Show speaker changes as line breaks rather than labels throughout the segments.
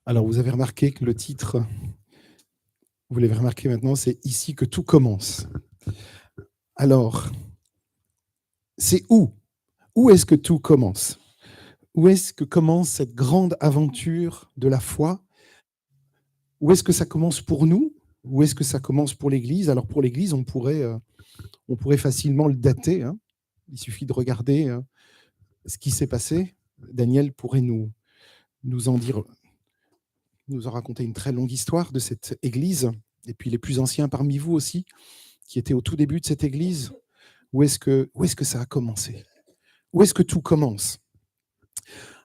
Alors, vous avez remarqué que le titre, vous l'avez remarqué maintenant, c'est Ici que tout commence. Alors, c'est où? Où est-ce que tout commence? Où est-ce que commence cette grande aventure de la foi? Où est-ce que ça commence pour nous? Où est-ce que ça commence pour l'Église? Alors, pour l'Église, on pourrait facilement le dater, hein. Il suffit de regarder ce qui s'est passé. Daniel pourrait nous en dire, nous en raconter une très longue histoire de cette Église, et puis les plus anciens parmi vous aussi, qui étaient au tout début de cette Église. Où est-ce que ça a commencé? Où est-ce que tout commence?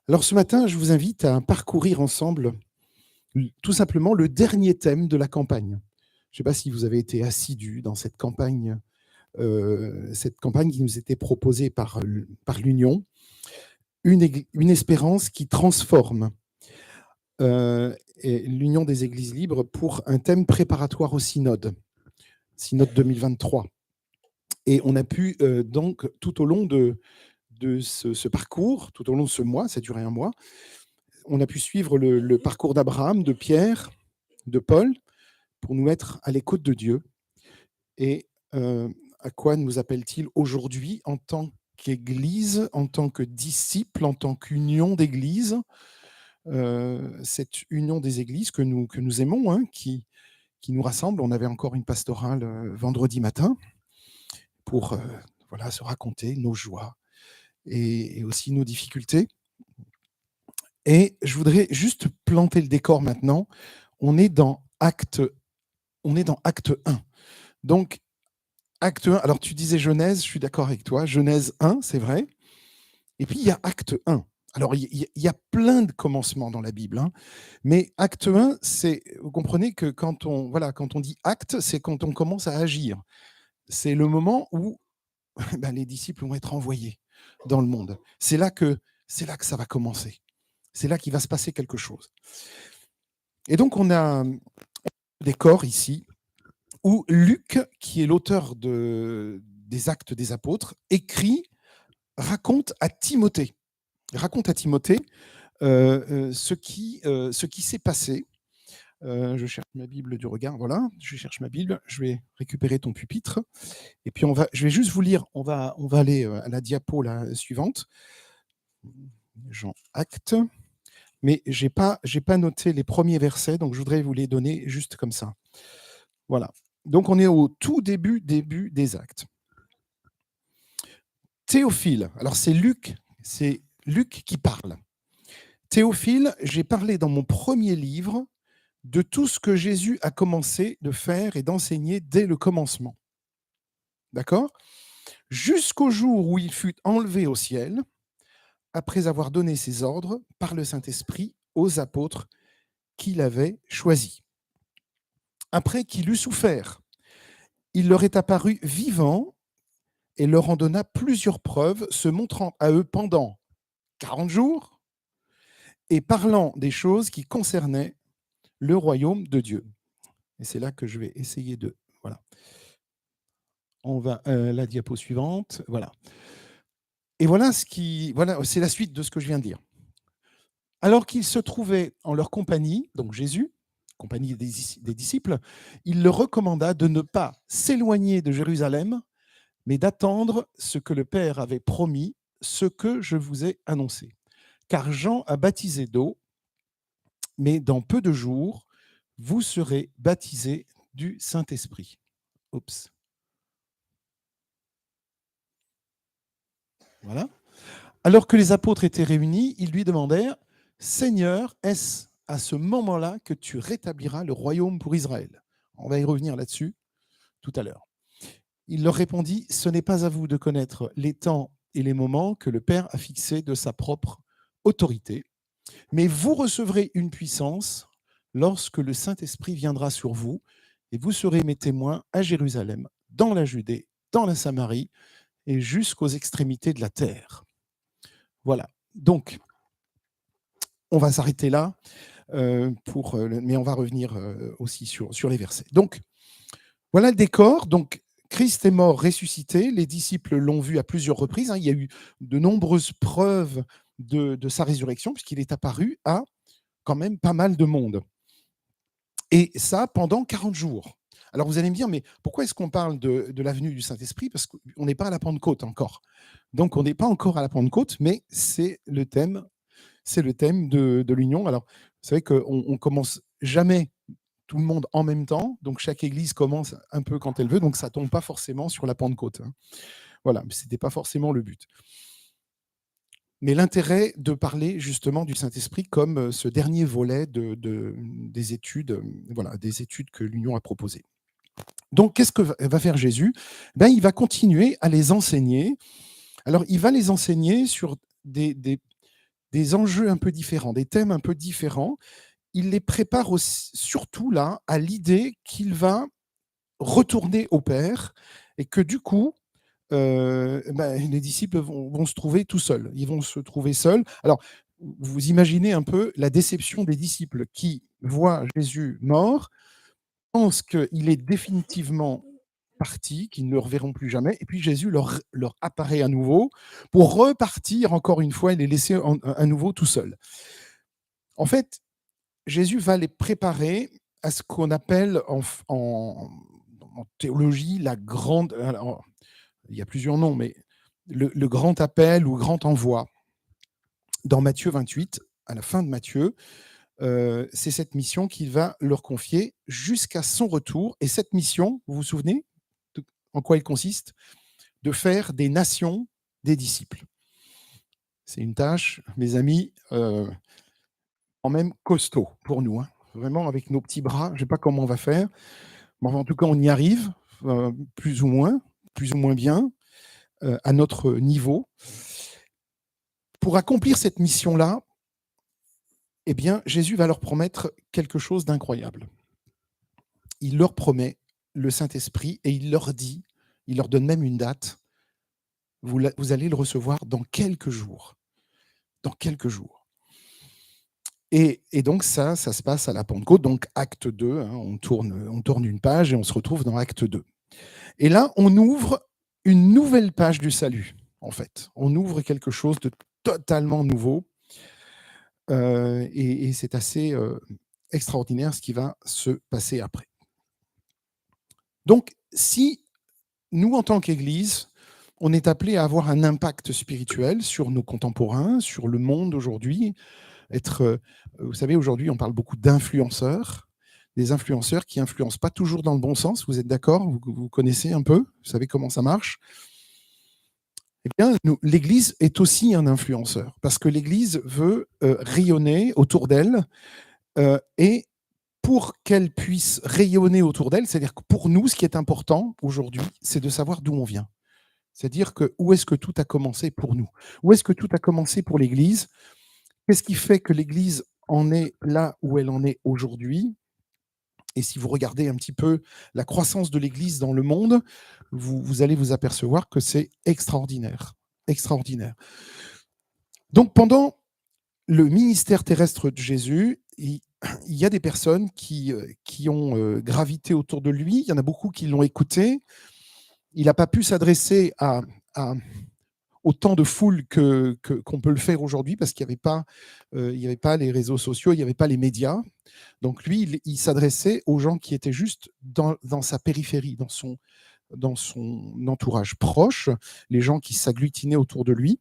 Alors ce matin, je vous invite à parcourir ensemble tout simplement le dernier thème de la campagne. Je ne sais pas si vous avez été assidus dans cette campagne qui nous était proposée par l'Union, une espérance qui transforme, et l'Union des Églises libres, pour un thème préparatoire au synode 2023. Et on a pu donc tout au long de ce parcours, tout au long de ce mois, ça a duré un mois, on a pu suivre le parcours d'Abraham, de Pierre, de Paul, pour nous mettre à l'écoute de Dieu. Et à quoi nous appelle-t-il aujourd'hui en tant qu'Église, en tant que disciples, en tant qu'union d'Église, cette union des Églises que nous aimons, hein, qui nous rassemble. On avait encore une pastorale vendredi matin pour voilà, se raconter nos joies et aussi nos difficultés. Et je voudrais juste planter le décor maintenant. On est dans acte 1. Donc, acte 1, alors tu disais Genèse, je suis d'accord avec toi, Genèse 1, c'est vrai. Et puis, il y a acte 1. Alors, il y a plein de commencements dans la Bible, hein, mais acte 1, vous comprenez que quand on dit acte, c'est quand on commence à agir. C'est le moment où les disciples vont être envoyés dans le monde. C'est là que ça va commencer. C'est là qu'il va se passer quelque chose. Et donc, on a un décor ici où Luc, qui est l'auteur des Actes des Apôtres, raconte à Timothée ce qui s'est passé. Je cherche ma Bible du regard, voilà, je cherche ma Bible, je vais récupérer ton pupitre, et puis je vais juste vous lire, on va aller à la diapo suivante, Jean Actes, mais j'ai pas noté les premiers versets, donc je voudrais vous les donner juste comme ça. Voilà. Donc on est au tout début des Actes. Théophile, alors c'est Luc qui parle. Théophile, j'ai parlé dans mon premier livre de tout ce que Jésus a commencé de faire et d'enseigner dès le commencement. D'accord? Jusqu'au jour où il fut enlevé au ciel, après avoir donné ses ordres par le Saint-Esprit aux apôtres qu'il avait choisis. Après qu'il eut souffert, il leur est apparu vivant et leur en donna plusieurs preuves, se montrant à eux pendant 40 jours et parlant des choses qui concernaient le royaume de Dieu. Et c'est là que je vais essayer de... Voilà. On va la diapo suivante. Voilà. Et voilà c'est la suite de ce que je viens de dire. Alors qu'il se trouvait en leur compagnie, donc Jésus, compagnie des disciples, il leur recommanda de ne pas s'éloigner de Jérusalem, mais d'attendre ce que le Père avait promis, ce que je vous ai annoncé. Car Jean a baptisé d'eau, mais dans peu de jours, vous serez baptisés du Saint-Esprit. Oups. Voilà. Alors que les apôtres étaient réunis, ils lui demandèrent « Seigneur, est-ce à ce moment-là que tu rétabliras le royaume pour Israël ?» On va y revenir là-dessus tout à l'heure. Il leur répondit « Ce n'est pas à vous de connaître les temps et les moments que le Père a fixés de sa propre autorité, mais vous recevrez une puissance lorsque le Saint-Esprit viendra sur vous, et vous serez mes témoins à Jérusalem, dans la Judée, dans la Samarie et jusqu'aux extrémités de la terre. » Voilà. Donc, on va s'arrêter là, mais on va revenir aussi sur les versets. Donc, voilà le décor. Donc, Christ est mort, ressuscité. Les disciples l'ont vu à plusieurs reprises, hein. Il y a eu de nombreuses preuves de sa résurrection, puisqu'il est apparu à quand même pas mal de monde. Et ça pendant 40 jours. Alors vous allez me dire, mais pourquoi est-ce qu'on parle de la venue du Saint-Esprit? Parce qu'on n'est pas à la Pentecôte encore. Donc on n'est pas encore à la Pentecôte, mais c'est le thème de l'union. Alors, vous savez qu'on ne commence jamais tout le monde en même temps, donc chaque église commence un peu quand elle veut, donc ça ne tombe pas forcément sur la Pentecôte. Hein. Voilà, ce n'était pas forcément le but. Mais l'intérêt de parler justement du Saint-Esprit comme ce dernier volet des études, voilà, des études que l'Union a proposées. Donc, qu'est-ce que va faire Jésus? Ben, il va continuer à les enseigner. Alors, il va les enseigner sur des enjeux un peu différents, des thèmes un peu différents. Il les prépare aussi, surtout là à l'idée qu'il va retourner au Père et que du coup, les disciples vont se trouver tout seuls. Ils vont se trouver seuls. Alors, vous imaginez un peu la déception des disciples qui voient Jésus mort, pensent qu'il est définitivement parti, qu'ils ne le reverront plus jamais, et puis Jésus leur apparaît à nouveau pour repartir encore une fois et les laisser à nouveau tout seuls. En fait, Jésus va les préparer à ce qu'on appelle en théologie la grande... Alors, il y a plusieurs noms, mais le grand appel ou grand envoi. Dans Matthieu 28, à la fin de Matthieu, c'est cette mission qu'il va leur confier jusqu'à son retour. Et cette mission, vous vous souvenez en quoi elle consiste? De faire des nations des disciples. C'est une tâche, mes amis, quand même costaud pour nous. Hein. Vraiment, avec nos petits bras, je ne sais pas comment on va faire. Mais en tout cas, on y arrive, plus ou moins bien, à notre niveau. Pour accomplir cette mission-là, eh bien, Jésus va leur promettre quelque chose d'incroyable. Il leur promet le Saint-Esprit et il leur dit, il leur donne même une date, vous allez le recevoir dans quelques jours. Dans quelques jours. Et donc ça se passe à la Pentecôte, donc acte 2, hein, on tourne une page et on se retrouve dans acte 2. Et là, on ouvre une nouvelle page du salut, en fait. On ouvre quelque chose de totalement nouveau. Et c'est assez extraordinaire ce qui va se passer après. Donc, si nous, en tant qu'Église, on est appelé à avoir un impact spirituel sur nos contemporains, sur le monde aujourd'hui, vous savez, aujourd'hui, on parle beaucoup d'influenceurs, des influenceurs qui influencent pas toujours dans le bon sens, vous êtes d'accord? Vous connaissez un peu? Vous savez comment ça marche? Eh bien, l'Église est aussi un influenceur, parce que l'Église veut rayonner autour d'elle, et pour qu'elle puisse rayonner autour d'elle, c'est-à-dire que pour nous, ce qui est important aujourd'hui, c'est de savoir d'où on vient. C'est-à-dire que où est-ce que tout a commencé pour nous? Où est-ce que tout a commencé pour l'Église? Qu'est-ce qui fait que l'Église en est là où elle en est aujourd'hui? Et si vous regardez un petit peu la croissance de l'Église dans le monde, vous allez vous apercevoir que c'est extraordinaire. Extraordinaire. Donc pendant le ministère terrestre de Jésus, il y a des personnes qui ont gravité autour de lui. Il y en a beaucoup qui l'ont écouté. Il n'a pas pu s'adresser à autant de foule qu'on peut le faire aujourd'hui parce qu'il n'y avait pas les réseaux sociaux, il n'y avait pas les médias. Donc lui, il s'adressait aux gens qui étaient juste dans sa périphérie, dans son entourage proche, les gens qui s'agglutinaient autour de lui.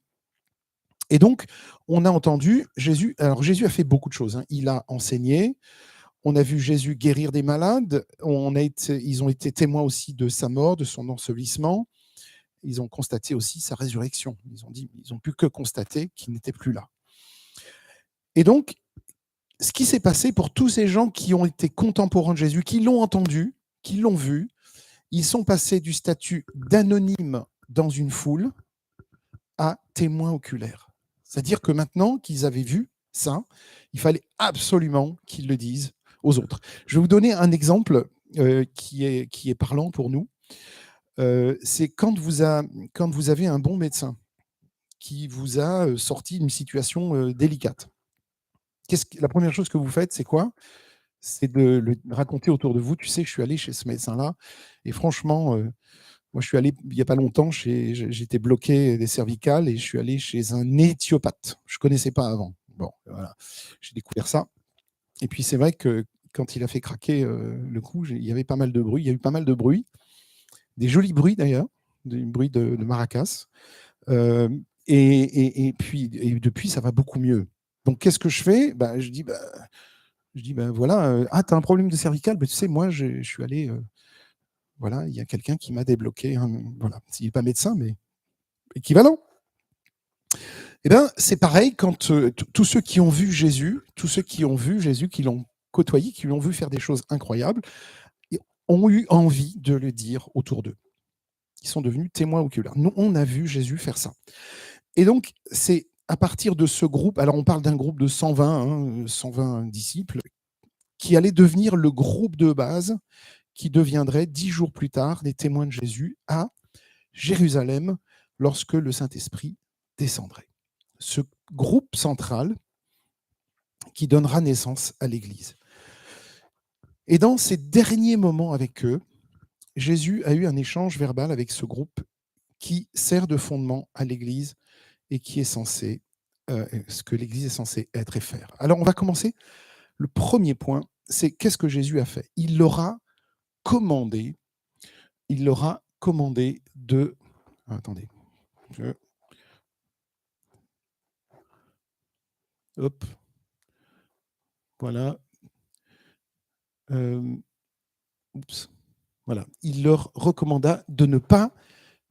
Et donc, on a entendu Jésus. Alors, Jésus a fait beaucoup de choses. Hein. Il a enseigné. On a vu Jésus guérir des malades. Ils ont été témoins aussi de sa mort, de son ensevelissement. Ils ont constaté aussi sa résurrection. Ils n'ont pu que constater qu'il n'était plus là. Et donc, ce qui s'est passé pour tous ces gens qui ont été contemporains de Jésus, qui l'ont entendu, qui l'ont vu, ils sont passés du statut d'anonyme dans une foule à témoins oculaires. C'est-à-dire que maintenant qu'ils avaient vu ça, il fallait absolument qu'ils le disent aux autres. Je vais vous donner un exemple qui est parlant pour nous. C'est quand vous avez un bon médecin qui vous a sorti d'une situation délicate. La première chose que vous faites, c'est quoi? C'est de le raconter autour de vous. Tu sais, je suis allé chez ce médecin-là et franchement, moi, je suis allé il n'y a pas longtemps, j'étais bloqué des cervicales et je suis allé chez un éthiopathe. Je ne connaissais pas avant. Bon, voilà, j'ai découvert ça. Et puis c'est vrai que quand il a fait craquer le cou, il y avait pas mal de bruit. Il y a eu pas mal de bruit, des jolis bruits d'ailleurs, des bruits de maracas. Euh, et puis et depuis, ça va beaucoup mieux. Donc qu'est-ce que je fais? Je dis, voilà, ah, tu as un problème de cervical? Tu sais, moi, je suis allé, voilà, il y a quelqu'un qui m'a débloqué. Voilà, il n'est pas médecin, mais équivalent. Eh bien, c'est pareil quand tous ceux qui ont vu Jésus, tous ceux qui ont vu Jésus, qui l'ont côtoyé, qui l'ont vu faire des choses incroyables, ont eu envie de le dire autour d'eux. Ils sont devenus témoins oculaires. Nous, on a vu Jésus faire ça. Et donc, c'est à partir de ce groupe, alors on parle d'un groupe de 120, 120 disciples, qui allait devenir le groupe de base qui deviendrait 10 jours plus tard les témoins de Jésus à Jérusalem lorsque le Saint-Esprit descendrait. Ce groupe central qui donnera naissance à l'Église. Et dans ces derniers moments avec eux, Jésus a eu un échange verbal avec ce groupe qui sert de fondement à l'Église et qui est censé, ce que l'Église est censée être et faire. Alors on va commencer. Le premier point, c'est qu'est-ce que Jésus a fait? Il leur a commandé de... Attendez. Hop. Voilà. Oups. Voilà. Il leur recommanda de ne pas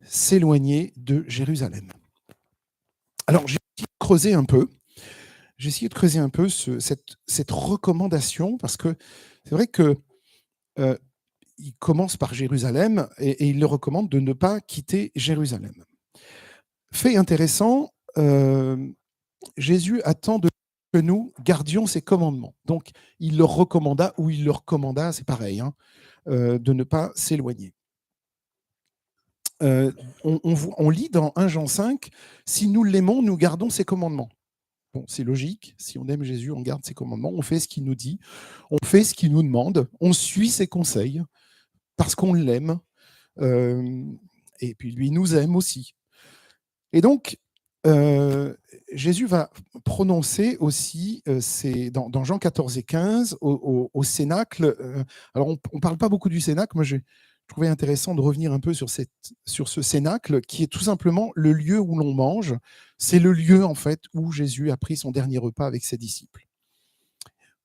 s'éloigner de Jérusalem. Alors, j'ai essayé de creuser un peu cette recommandation, parce que c'est vrai que il commence par Jérusalem et il leur recommande de ne pas quitter Jérusalem. Fait intéressant, Jésus attend que nous gardions ses commandements. Donc, il leur recommanda, ou il leur commanda, c'est pareil, hein, de ne pas s'éloigner. On lit dans 1 Jean 5, « Si nous l'aimons, nous gardons ses commandements ». Bon, c'est logique, si on aime Jésus, on garde ses commandements, on fait ce qu'il nous dit, on fait ce qu'il nous demande, on suit ses conseils, parce qu'on l'aime, et puis lui nous aime aussi. Et donc, Jésus va prononcer aussi, dans Jean 14 et 15, au Cénacle. Alors, on ne parle pas beaucoup du Cénacle. Moi, j'ai trouvé intéressant de revenir un peu sur ce Cénacle, qui est tout simplement le lieu où l'on mange. C'est le lieu, en fait, où Jésus a pris son dernier repas avec ses disciples.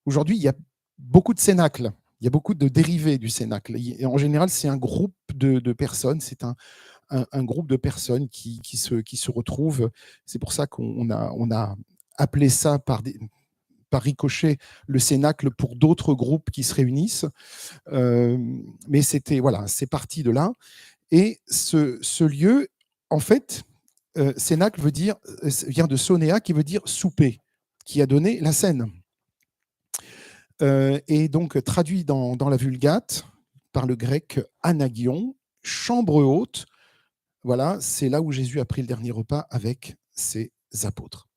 Aujourd'hui, il y a beaucoup de cénacles. Il y a beaucoup de dérivés du Cénacle. Et en général, c'est un groupe de personnes. C'est un groupe de personnes qui se retrouvent. C'est pour ça qu'on a appelé ça par ricochet le Cénacle pour d'autres groupes qui se réunissent. Mais voilà, c'est parti de là. Et ce lieu, en fait, Cénacle vient de sonéa, qui veut dire souper, qui a donné la scène. Et donc traduit dans la Vulgate par le grec anagion, chambre haute. Voilà, c'est là où Jésus a pris le dernier repas avec ses apôtres.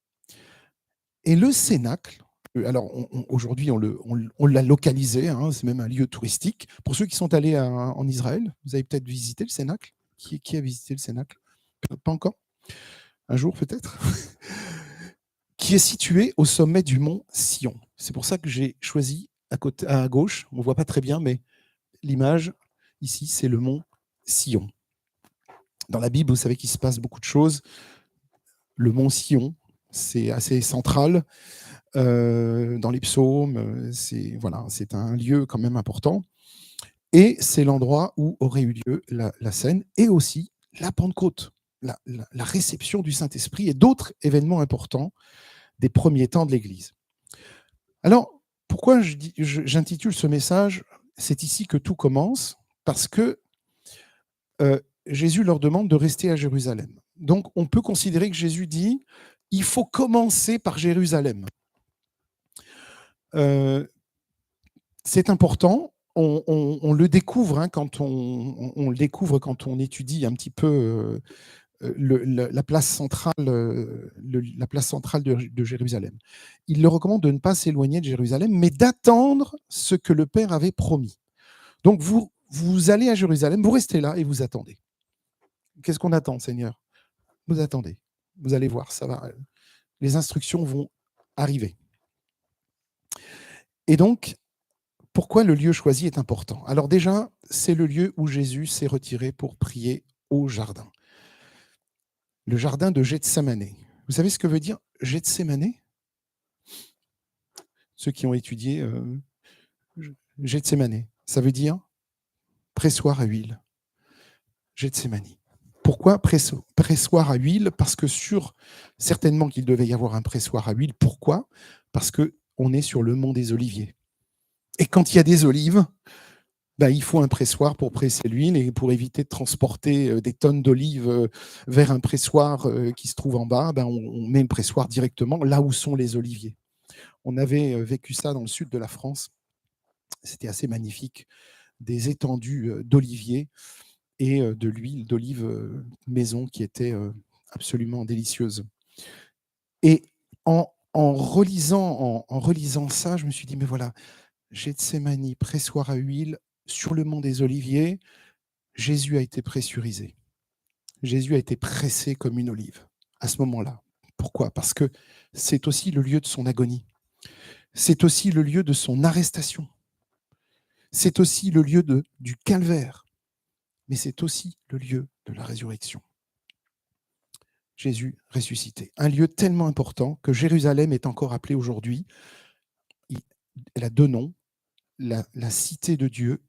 Et le Cénacle, alors aujourd'hui on l'a localisé, hein, c'est même un lieu touristique. Pour ceux qui sont allés en Israël, vous avez peut-être visité le Cénacle. Qui a visité le Cénacle? Pas encore? Un jour peut-être? Qui est situé au sommet du mont Sion. C'est pour ça que j'ai choisi à gauche, on ne voit pas très bien, mais l'image ici, c'est le mont Sion. Dans la Bible, vous savez qu'il se passe beaucoup de choses. Le mont Sion, c'est assez central. Dans les psaumes, c'est un lieu quand même important. Et c'est l'endroit où aurait eu lieu la scène, et aussi la Pentecôte, la réception du Saint-Esprit et d'autres événements importants des premiers temps de l'Église. Alors, pourquoi j'intitule ce message « C'est ici que tout commence », parce que Jésus leur demande de rester à Jérusalem. Donc, on peut considérer que Jésus dit « il faut commencer par Jérusalem ». C'est important, on le découvre, hein, quand on le découvre quand on étudie un petit peu la place centrale, de Jérusalem. Il leur recommande de ne pas s'éloigner de Jérusalem, mais d'attendre ce que le Père avait promis. Donc vous allez à Jérusalem, vous restez là et vous attendez. Qu'est-ce qu'on attend, Seigneur? Vous attendez. Vous allez voir, ça va. Les instructions vont arriver. Et donc, pourquoi le lieu choisi est important? Alors déjà, c'est le lieu où Jésus s'est retiré pour prier au jardin. Le jardin de Gethsémane. Vous savez ce que veut dire Gethsémane? Ceux qui ont étudié Gethsémane, ça veut dire pressoir à huile. Gethsémane. Pourquoi pressoir à huile? Parce que certainement qu'il devait y avoir un pressoir à huile. Pourquoi? Parce qu'on est sur le mont des Oliviers. Et quand il y a des olives, il faut un pressoir pour presser l'huile et pour éviter de transporter des tonnes d'olives vers un pressoir qui se trouve en bas, on met le pressoir directement là où sont les oliviers. On avait vécu ça dans le sud de la France. C'était assez magnifique. Des étendues d'oliviers et de l'huile d'olive maison qui était absolument délicieuse. Et en relisant ça, je me suis dit, mais voilà, Gethsémani, pressoir à huile, sur le mont des Oliviers, Jésus a été pressurisé. Jésus a été pressé comme une olive à ce moment-là. Pourquoi? Parce que c'est aussi le lieu de son agonie. C'est aussi le lieu de son arrestation. C'est aussi le lieu du calvaire. Mais c'est aussi le lieu de la résurrection. Jésus ressuscité. Un lieu tellement important que Jérusalem est encore appelée aujourd'hui, elle a deux noms, la cité de Dieu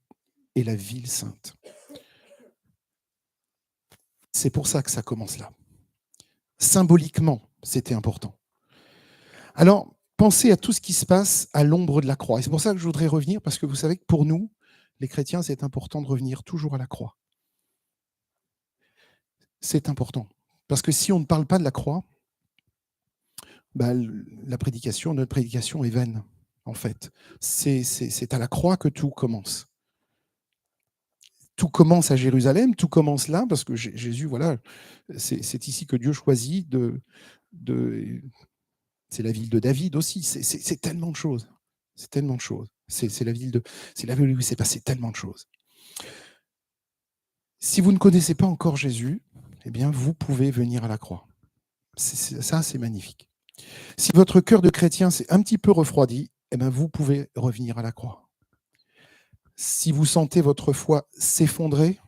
et la ville sainte. C'est pour ça que ça commence là. Symboliquement, c'était important. Alors, pensez à tout ce qui se passe à l'ombre de la croix. Et c'est pour ça que je voudrais revenir, parce que vous savez que pour nous, les chrétiens, c'est important de revenir toujours à la croix. C'est important. Parce que si on ne parle pas de la croix, notre prédication est vaine, en fait. C'est à la croix que tout commence. Tout commence à Jérusalem, tout commence là, parce que Jésus, voilà, c'est ici que Dieu choisit c'est la ville de David aussi. C'est tellement de choses. C'est tellement de choses. C'est la ville où il s'est passé tellement de choses. Si vous ne connaissez pas encore Jésus, eh bien, vous pouvez venir à la croix. Ça, c'est magnifique. Si votre cœur de chrétien s'est un petit peu refroidi, eh bien, vous pouvez revenir à la croix. Si vous sentez votre foi s'effondrer,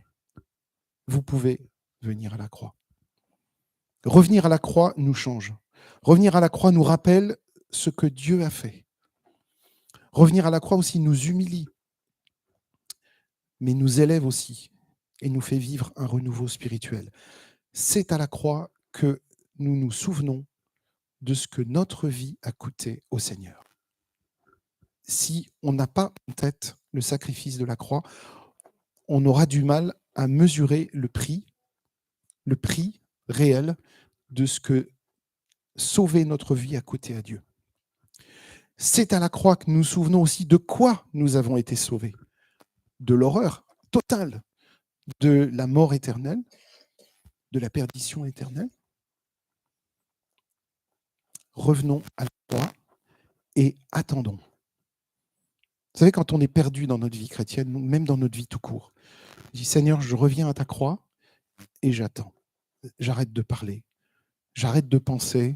vous pouvez venir à la croix. Revenir à la croix nous change. Revenir à la croix nous rappelle ce que Dieu a fait. Revenir à la croix aussi nous humilie, mais nous élève aussi et nous fait vivre un renouveau spirituel. C'est à la croix que nous nous souvenons de ce que notre vie a coûté au Seigneur. Si on n'a pas en tête le sacrifice de la croix, on aura du mal à mesurer le prix réel de ce que sauver notre vie a coûté à Dieu. C'est à la croix que nous nous souvenons aussi de quoi nous avons été sauvés. De l'horreur totale, de la mort éternelle, de la perdition éternelle. Revenons à la croix et attendons. Vous savez, quand on est perdu dans notre vie chrétienne, même dans notre vie tout court, je dis, Seigneur, je reviens à ta croix et j'attends. J'arrête de parler, j'arrête de penser,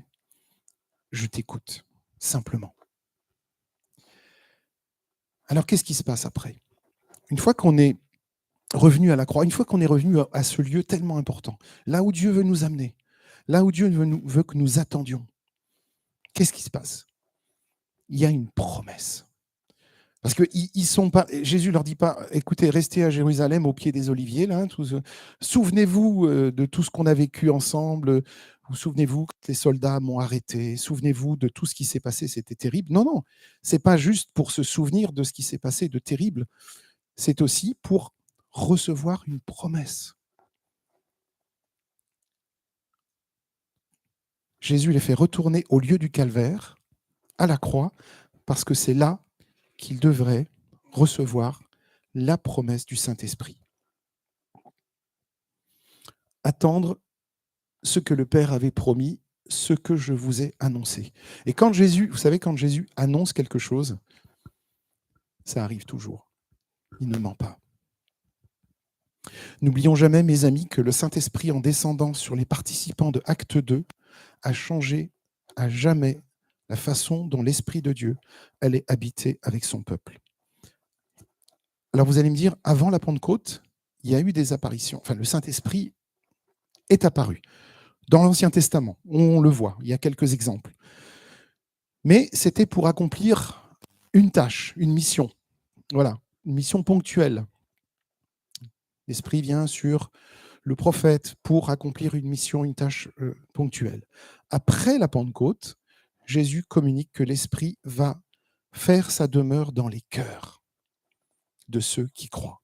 je t'écoute, simplement. Alors, qu'est-ce qui se passe après? Une fois qu'on est revenu à la croix, une fois qu'on est revenu à ce lieu tellement important, là où Dieu veut nous amener, là où Dieu veut que nous attendions, qu'est-ce qui se passe? Il y a une promesse. Parce que Jésus ne leur dit pas, écoutez, restez à Jérusalem au pied des oliviers, là, souvenez-vous de tout ce qu'on a vécu ensemble, vous souvenez-vous que les soldats m'ont arrêté, souvenez-vous de tout ce qui s'est passé, c'était terrible. Non, non, ce n'est pas juste pour se souvenir de ce qui s'est passé de terrible, c'est aussi pour recevoir une promesse. Jésus les fait retourner au lieu du calvaire, à la croix, parce que c'est là qu'ils devraient recevoir la promesse du Saint-Esprit. Attendre ce que le Père avait promis, ce que je vous ai annoncé. Et quand Jésus, vous savez, quand Jésus annonce quelque chose, ça arrive toujours. Il ne ment pas. N'oublions jamais, mes amis, que le Saint-Esprit, en descendant sur les participants de Acte 2, a changé à jamais la façon dont l'Esprit de Dieu allait habiter avec son peuple. Alors vous allez me dire, avant la Pentecôte, il y a eu des apparitions. Enfin, le Saint-Esprit est apparu. Dans l'Ancien Testament, on le voit, il y a quelques exemples. Mais c'était pour accomplir une tâche, une mission. Voilà, une mission ponctuelle. L'Esprit vient sur le prophète pour accomplir une mission, une tâche ponctuelle. Après la Pentecôte, Jésus communique que l'Esprit va faire sa demeure dans les cœurs de ceux qui croient.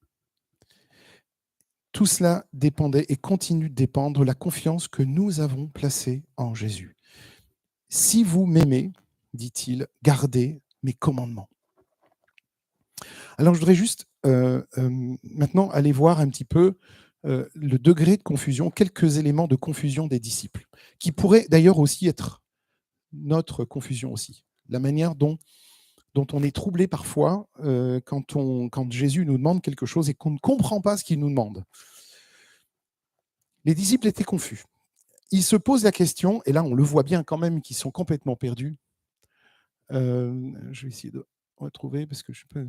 Tout cela dépendait et continue de dépendre de la confiance que nous avons placée en Jésus. Si vous m'aimez, dit-il, gardez mes commandements. Alors je voudrais juste maintenant aller voir un petit peu le degré de confusion, quelques éléments de confusion des disciples, qui pourraient d'ailleurs aussi être notre confusion aussi. La manière dont on est troublé parfois quand Jésus nous demande quelque chose et qu'on ne comprend pas ce qu'il nous demande. Les disciples étaient confus. Ils se posent la question, et là on le voit bien quand même qu'ils sont complètement perdus. Je vais essayer de retrouver parce que je peux.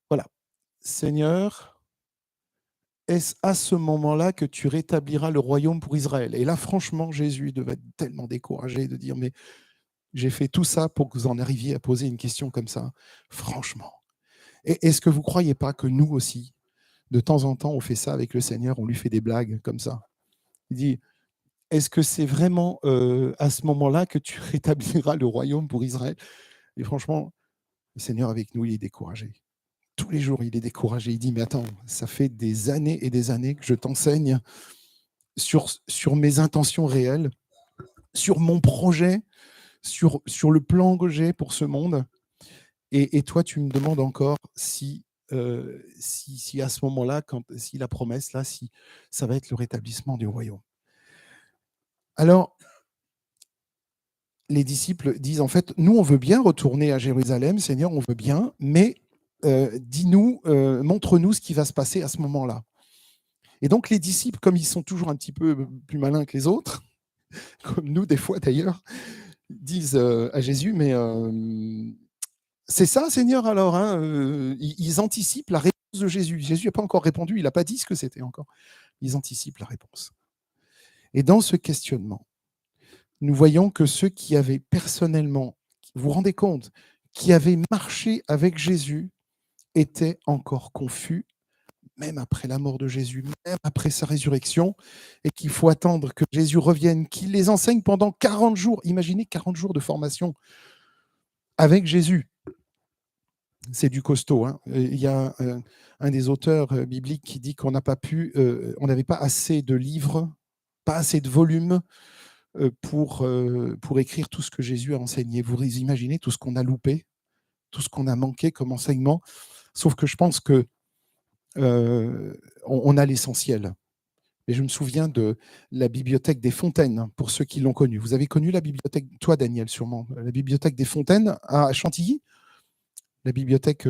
Voilà. Seigneur, est-ce à ce moment-là que tu rétabliras le royaume pour Israël? Et là, franchement, Jésus devait être tellement découragé de dire, mais j'ai fait tout ça pour que vous en arriviez à poser une question comme ça. Franchement. Et est-ce que vous ne croyez pas que nous aussi, de temps en temps, on fait ça avec le Seigneur, on lui fait des blagues comme ça? Il dit, est-ce que c'est vraiment à ce moment-là que tu rétabliras le royaume pour Israël? Et franchement, le Seigneur avec nous, il est découragé. Tous les jours, il est découragé. Il dit, mais attends, ça fait des années et des années que je t'enseigne sur mes intentions réelles, sur mon projet, sur le plan que j'ai pour ce monde. Et toi, tu me demandes encore si à ce moment-là, si la promesse, là, si ça va être le rétablissement du royaume. Alors, les disciples disent, en fait, nous, on veut bien retourner à Jérusalem, Seigneur, on veut bien, mais dis-nous, montre-nous ce qui va se passer à ce moment-là. Et donc, les disciples, comme ils sont toujours un petit peu plus malins que les autres, comme nous, des fois d'ailleurs, disent à Jésus, mais c'est ça, Seigneur, alors hein, ils anticipent la réponse de Jésus. Jésus n'a pas encore répondu, il n'a pas dit ce que c'était encore. Ils anticipent la réponse. Et dans ce questionnement, nous voyons que ceux qui avaient personnellement, vous vous rendez compte, qui avaient marché avec Jésus, étaient encore confus, même après la mort de Jésus, même après sa résurrection, et qu'il faut attendre que Jésus revienne, qu'il les enseigne pendant 40 jours. Imaginez 40 jours de formation avec Jésus. C'est du costaud. Hein. Il y a un des auteurs bibliques qui dit qu'on n'a pas pu, on n'avait pas assez de livres, pas assez de volumes pour écrire tout ce que Jésus a enseigné. Vous imaginez tout ce qu'on a loupé, tout ce qu'on a manqué comme enseignement. Sauf que je pense que on a l'essentiel. Et je me souviens de la bibliothèque des Fontaines, pour ceux qui l'ont connue. Vous avez connu la bibliothèque, toi Daniel sûrement, la bibliothèque des Fontaines à Chantilly? La bibliothèque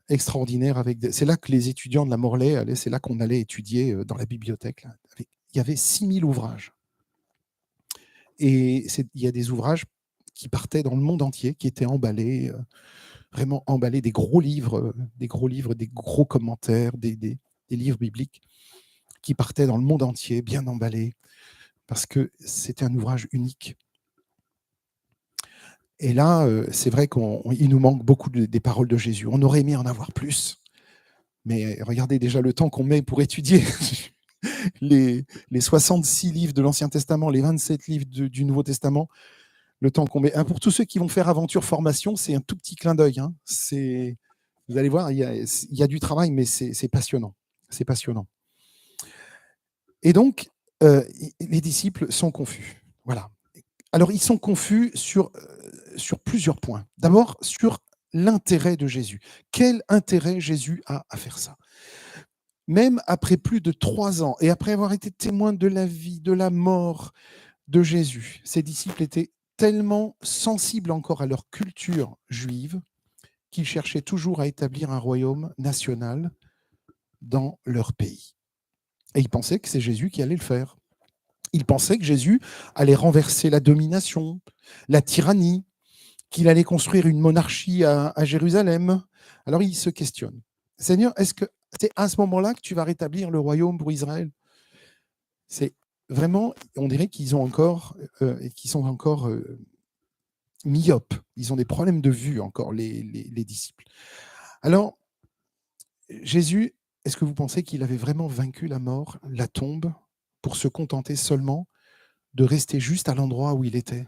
extraordinaire. C'est là que les étudiants de la Morlaix allaient, c'est là qu'on allait étudier dans la bibliothèque. Là. Il y avait 6000 ouvrages. Et il y a des ouvrages qui partaient dans le monde entier, qui étaient emballés, vraiment emballés, des gros livres, des gros commentaires, des livres bibliques qui partaient dans le monde entier, bien emballés, parce que c'était un ouvrage unique. Et là, c'est vrai qu'il nous manque beaucoup des paroles de Jésus. On aurait aimé en avoir plus. Mais regardez déjà le temps qu'on met pour étudier les 66 livres de l'Ancien Testament, les 27 livres du Nouveau Testament. Le temps qu'on met. Pour tous ceux qui vont faire aventure formation, c'est un tout petit clin d'œil. Hein. Vous allez voir, il y a du travail, mais c'est passionnant. C'est passionnant. Et donc, les disciples sont confus. Voilà. Alors, ils sont confus sur plusieurs points. D'abord, sur l'intérêt de Jésus. Quel intérêt Jésus a à faire ça? Même après plus de 3 ans, et après avoir été témoins de la vie, de la mort de Jésus, ces disciples étaient tellement sensibles encore à leur culture juive qu'ils cherchaient toujours à établir un royaume national dans leur pays. Et ils pensaient que c'est Jésus qui allait le faire. Il pensait que Jésus allait renverser la domination, la tyrannie, qu'il allait construire une monarchie à Jérusalem. Alors il se questionne. Seigneur, est-ce que c'est à ce moment-là que tu vas rétablir le royaume pour Israël? C'est vraiment, on dirait qu'ils ont encore, qu'ils sont encore myopes. Ils ont des problèmes de vue encore, les disciples. Alors, Jésus, est-ce que vous pensez qu'il avait vraiment vaincu la mort, la tombe, pour se contenter seulement de rester juste à l'endroit où il était?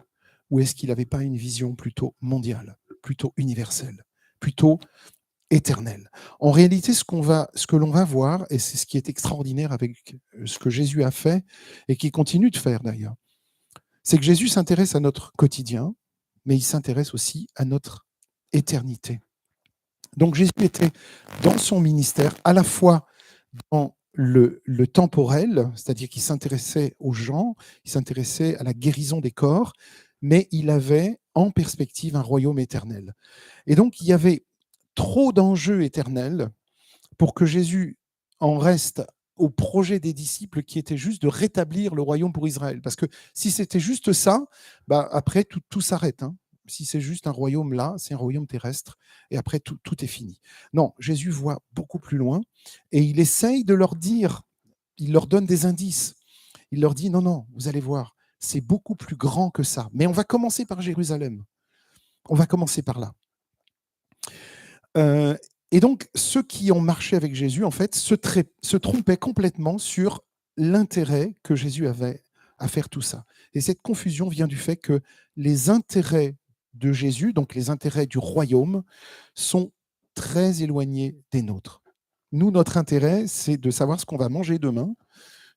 Ou est-ce qu'il n'avait pas une vision plutôt mondiale, plutôt universelle, plutôt éternelle? En réalité, ce que l'on va voir, et c'est ce qui est extraordinaire avec ce que Jésus a fait, et qu'il continue de faire d'ailleurs, c'est que Jésus s'intéresse à notre quotidien, mais il s'intéresse aussi à notre éternité. Donc Jésus était dans son ministère à la fois dans le temporel, c'est-à-dire qu'il s'intéressait aux gens, il s'intéressait à la guérison des corps, mais il avait en perspective un royaume éternel. Et donc il y avait trop d'enjeux éternels pour que Jésus en reste au projet des disciples qui était juste de rétablir le royaume pour Israël. Parce que si c'était juste ça, après tout s'arrête. Hein. Si c'est juste un royaume là, c'est un royaume terrestre, et après tout est fini. Non, Jésus voit beaucoup plus loin, et il essaye de leur dire, il leur donne des indices. Il leur dit, non, non, vous allez voir, c'est beaucoup plus grand que ça. Mais on va commencer par Jérusalem. On va commencer par là. Et donc, ceux qui ont marché avec Jésus, en fait, se trompaient complètement sur l'intérêt que Jésus avait à faire tout ça. Et cette confusion vient du fait que les intérêts de Jésus, donc les intérêts du royaume, sont très éloignés des nôtres. Nous, notre intérêt, c'est de savoir ce qu'on va manger demain,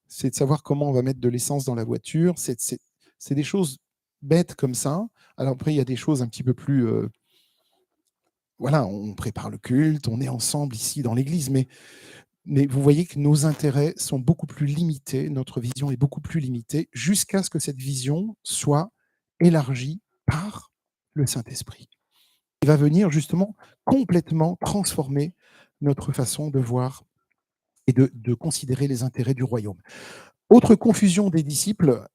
c'est de savoir comment on va mettre de l'essence dans la voiture, c'est des choses bêtes comme ça. Alors après, il y a des choses un petit peu plus... voilà, on prépare le culte, on est ensemble ici dans l'église, mais vous voyez que nos intérêts sont beaucoup plus limités, notre vision est beaucoup plus limitée, jusqu'à ce que cette vision soit élargie par le Saint-Esprit. Il va venir justement complètement transformer notre façon de voir et de considérer les intérêts du royaume. Autre confusion des disciples,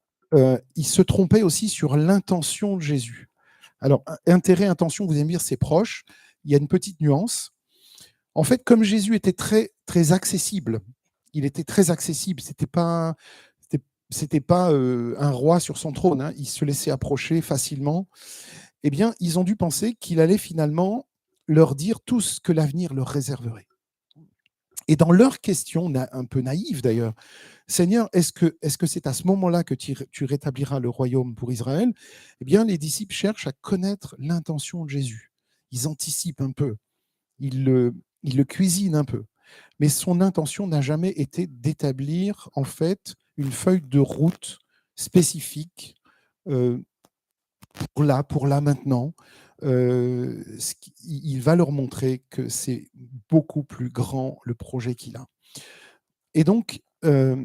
ils se trompaient aussi sur l'intention de Jésus. Alors, intérêt, intention, vous allez me dire, c'est proche. Il y a une petite nuance. En fait, comme Jésus était très, très accessible, il était très accessible, c'était pas un roi sur son trône, hein, il se laissait approcher facilement, eh bien, ils ont dû penser qu'il allait finalement leur dire tout ce que l'avenir leur réserverait. Et dans leur question, un peu naïve d'ailleurs, Seigneur, est-ce que c'est à ce moment-là que tu rétabliras le royaume pour Israël? Eh bien, les disciples cherchent à connaître l'intention de Jésus. Ils anticipent un peu, ils le cuisinent un peu. Mais son intention n'a jamais été d'établir, en fait, une feuille de route spécifique pour là, maintenant. Il va leur montrer que c'est beaucoup plus grand le projet qu'il a. Et donc, la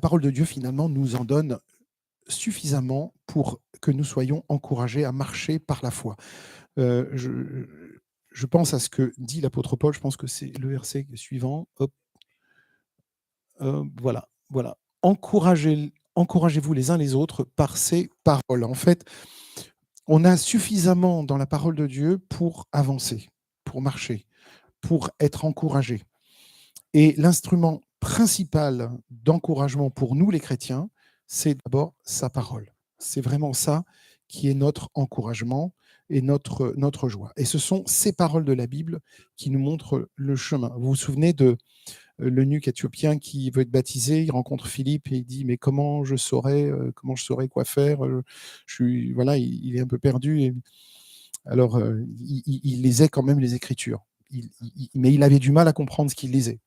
parole de Dieu, finalement, nous en donne suffisamment pour que nous soyons encouragés à marcher par la foi. Je pense à ce que dit l'apôtre Paul, je pense que c'est le verset suivant. Hop. Voilà. Encouragez-vous les uns les autres par ces paroles. En fait, on a suffisamment dans la parole de Dieu pour avancer, pour marcher, pour être encouragé. Et l'instrument principal d'encouragement pour nous, les chrétiens, c'est d'abord sa parole. C'est vraiment ça qui est notre encouragement et notre joie. Et ce sont ces paroles de la Bible qui nous montrent le chemin. Vous vous souvenez de l'eunuque éthiopien qui veut être baptisé, il rencontre Philippe et il dit « Mais comment je saurais quoi faire ?» Voilà, il est un peu perdu. Alors, il lisait quand même les Écritures. Mais il avait du mal à comprendre ce qu'il lisait.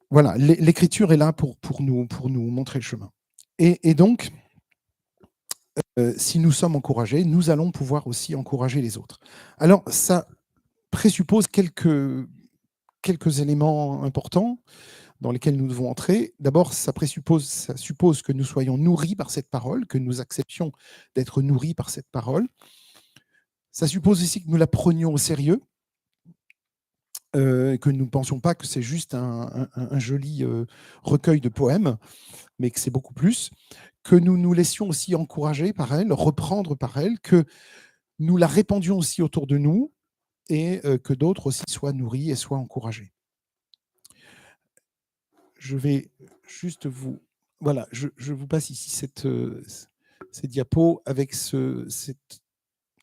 Voilà, l'Écriture est là pour nous montrer le chemin. Et donc, si nous sommes encouragés, nous allons pouvoir aussi encourager les autres. Alors, ça présuppose quelques éléments importants dans lesquels nous devons entrer. D'abord, ça suppose que nous soyons nourris par cette parole, que nous acceptions d'être nourris par cette parole. Ça suppose aussi que nous la prenions au sérieux. que nous ne pensions pas que c'est juste un joli recueil de poèmes, mais que c'est beaucoup plus, que nous nous laissions aussi encourager par elle, reprendre par elle, que nous la répandions aussi autour de nous et que d'autres aussi soient nourris et soient encouragés. Je vais juste vous... Voilà, je vous passe ici ces diapos avec cette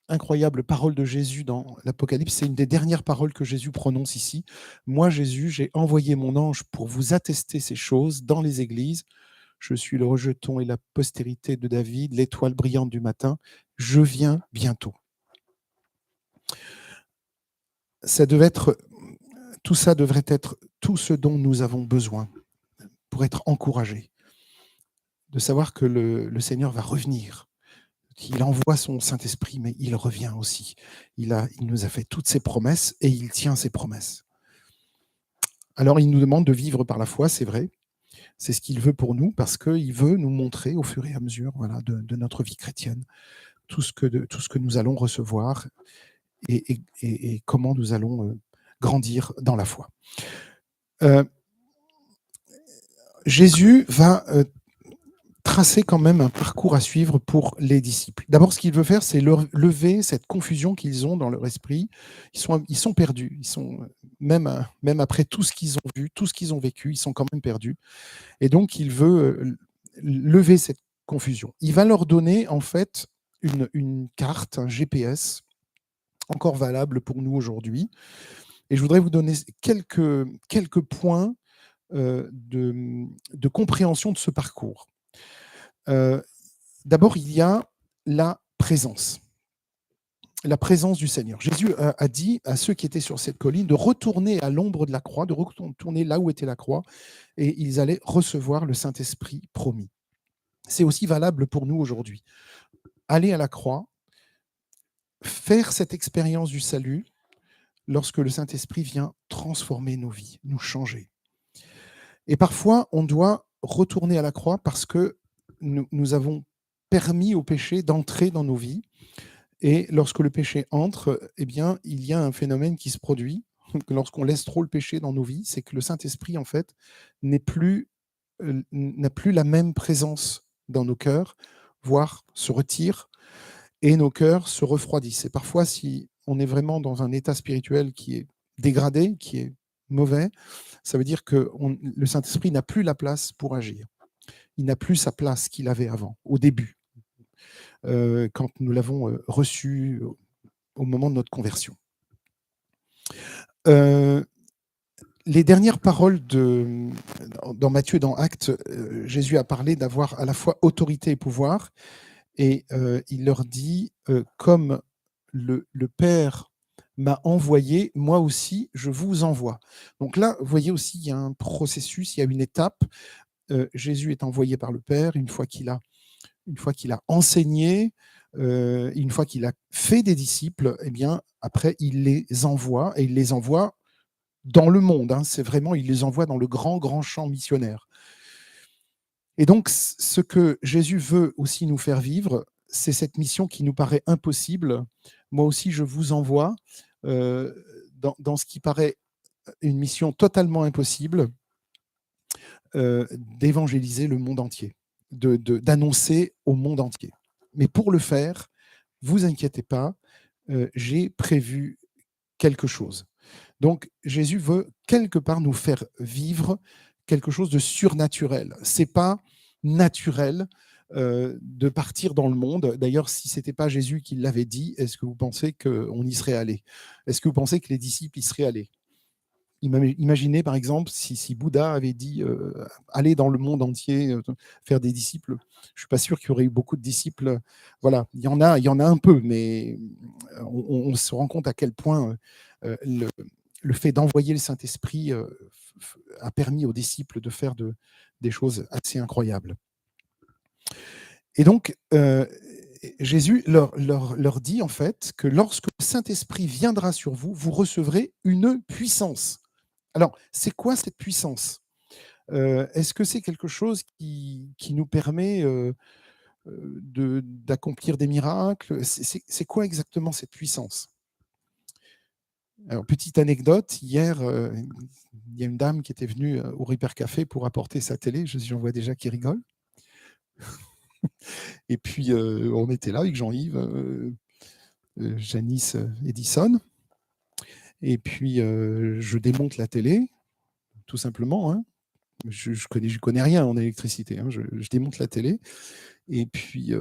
incroyable parole de Jésus dans l'Apocalypse. C'est une des dernières paroles que Jésus prononce ici. Moi, Jésus, j'ai envoyé mon ange pour vous attester ces choses dans les églises. Je suis le rejeton et la postérité de David, l'étoile brillante du matin. Je viens bientôt. Tout ça devrait être tout ce dont nous avons besoin pour être encouragés, de savoir que le Seigneur va revenir, qu'il envoie son Saint-Esprit, mais il revient aussi. Il nous a fait toutes ses promesses et il tient ses promesses. Alors il nous demande de vivre par la foi, c'est vrai. C'est ce qu'il veut pour nous, parce qu'il veut nous montrer au fur et à mesure, voilà, de notre vie chrétienne tout ce que nous allons recevoir et comment nous allons grandir dans la foi. Jésus va tracer quand même un parcours à suivre pour les disciples. D'abord, ce qu'il veut faire, c'est lever cette confusion qu'ils ont dans leur esprit. Ils sont perdus. Ils sont, même après tout ce qu'ils ont vu, tout ce qu'ils ont vécu, ils sont quand même perdus. Et donc, il veut lever cette confusion. Il va leur donner, en fait, une carte, un GPS, encore valable pour nous aujourd'hui. Et je voudrais vous donner quelques points de compréhension de ce parcours. D'abord, il y a la présence du Seigneur. Jésus a dit à ceux qui étaient sur cette colline de retourner à l'ombre de la croix, de retourner là où était la croix, et ils allaient recevoir le Saint-Esprit promis. C'est aussi valable pour nous aujourd'hui. Aller à la croix, faire cette expérience du salut lorsque le Saint-Esprit vient transformer nos vies, nous changer. Et parfois, on doit retourner à la croix parce que nous avons permis au péché d'entrer dans nos vies. Et lorsque le péché entre, eh bien, il y a un phénomène qui se produit. Lorsqu'on laisse trop le péché dans nos vies, c'est que le Saint-Esprit, en fait, n'a plus la même présence dans nos cœurs, voire se retire, et nos cœurs se refroidissent. Et parfois, si on est vraiment dans un état spirituel qui est dégradé, qui est mauvais, ça veut dire que le Saint-Esprit n'a plus la place pour agir. Il n'a plus sa place qu'il avait avant, au début, quand nous l'avons reçu au moment de notre conversion. Les dernières paroles dans Matthieu, dans Actes, Jésus a parlé d'avoir à la fois autorité et pouvoir, et il leur dit comme le Père m'a envoyé, moi aussi je vous envoie. Donc là, vous voyez aussi, il y a un processus, il y a une étape. Jésus est envoyé par le Père une fois qu'il a enseigné, une fois qu'il a fait des disciples, eh bien après il les envoie, et il les envoie dans le monde. Hein, c'est vraiment, il les envoie dans le grand champ missionnaire. Et donc, ce que Jésus veut aussi nous faire vivre, c'est cette mission qui nous paraît impossible. Moi aussi, je vous envoie dans ce qui paraît une mission totalement impossible, d'évangéliser le monde entier, d'annoncer au monde entier. Mais pour le faire, vous inquiétez pas, j'ai prévu quelque chose. Donc, Jésus veut quelque part nous faire vivre quelque chose de surnaturel. C'est pas naturel de partir dans le monde. D'ailleurs, si ce n'était pas Jésus qui l'avait dit, est-ce que vous pensez qu'on y serait allé? Est-ce que vous pensez que les disciples y seraient allés? Imaginez, par exemple, si Bouddha avait dit aller dans le monde entier, faire des disciples. Je ne suis pas sûr qu'il y aurait eu beaucoup de disciples. Voilà, il y en a un peu, mais on se rend compte à quel point le fait d'envoyer le Saint-Esprit a permis aux disciples de faire des choses assez incroyables. Et donc, Jésus leur dit en fait que lorsque le Saint-Esprit viendra sur vous, vous recevrez une puissance. Alors, c'est quoi cette puissance? Est-ce que c'est quelque chose qui nous permet d'accomplir des miracles? C'est quoi exactement cette puissance? Alors, petite anecdote, hier, il y a une dame qui était venue au Repair Café pour apporter sa télé. J'en vois déjà qui rigole. Et puis, on était là avec Jean-Yves, Janice Edison. Et puis, je démonte la télé, tout simplement. Hein. Je connais rien en électricité. Hein. Je démonte la télé. Et puis